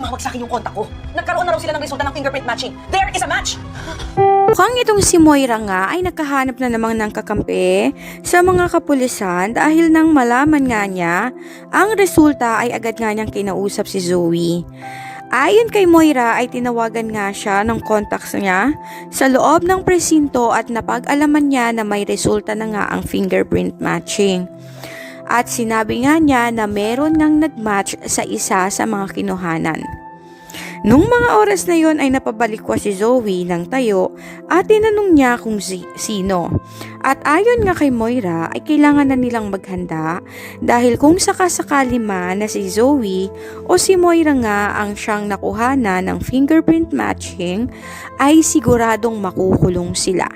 tumawag sa akin yung kontak ko. Nagkaroon na raw sila ng resulta ng fingerprint matching. There is a match! Mukhang itong si Moira nga ay nakahanap na namang ng kakampi sa mga kapulisan dahil nang malaman nga niya, ang resulta ay agad nga niyang kinausap si Zoe. Ayon kay Moira ay tinawagan nga siya ng contacts niya sa loob ng presinto at napag-alaman niya na may resulta na nga ang fingerprint matching. At sinabi nga niya na meron ngang nag-match sa isa sa mga kinuhanan. Nung mga oras na yon ay napabalik ko si Zoe ng tayo at tinanong niya kung sino. At ayon nga kay Moira ay kailangan na nilang maghanda dahil kung sakasakali man na si Zoe o si Moira nga ang siyang nakuhana ng fingerprint matching ay siguradong makukulong sila.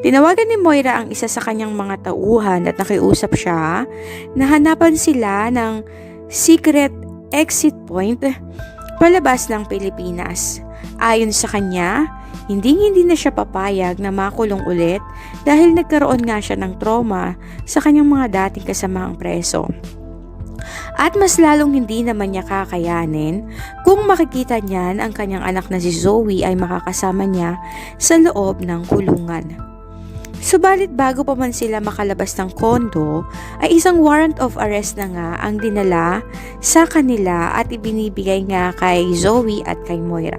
Tinawagan ni Moira ang isa sa kanyang mga tauhan at nakiusap siya na hanapan sila ng secret exit point palabas ng Pilipinas. Ayon sa kanya, hindi na siya papayag na makulong ulit dahil nagkaroon nga siya ng trauma sa kanyang mga dating kasamaang preso. At mas lalong hindi naman niya kakayanin kung makikita niyan ang kanyang anak na si Zoe ay makakasama niya sa loob ng kulungan. Subalit bago pa man sila makalabas ng kondo, ay isang warrant of arrest na nga ang dinala sa kanila at ibinibigay nga kay Zoe at kay Moira.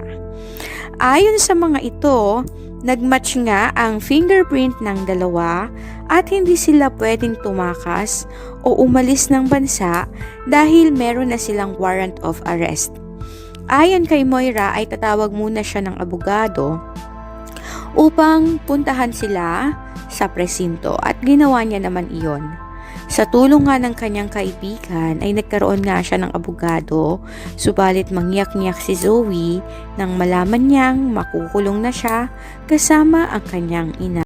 Ayon sa mga ito, nagmatch nga ang fingerprint ng dalawa at hindi sila pwedeng tumakas o umalis ng bansa dahil meron na silang warrant of arrest. Ayon kay Moira ay tatawag muna siya ng abogado upang puntahan sila sa presinto at ginawa niya naman iyon. Sa tulong nga ng kanyang kaibigan ay nagkaroon nga siya ng abogado, subalit mangyak-ngyak si Zoe nang malaman niyang makukulong na siya kasama ang kanyang ina.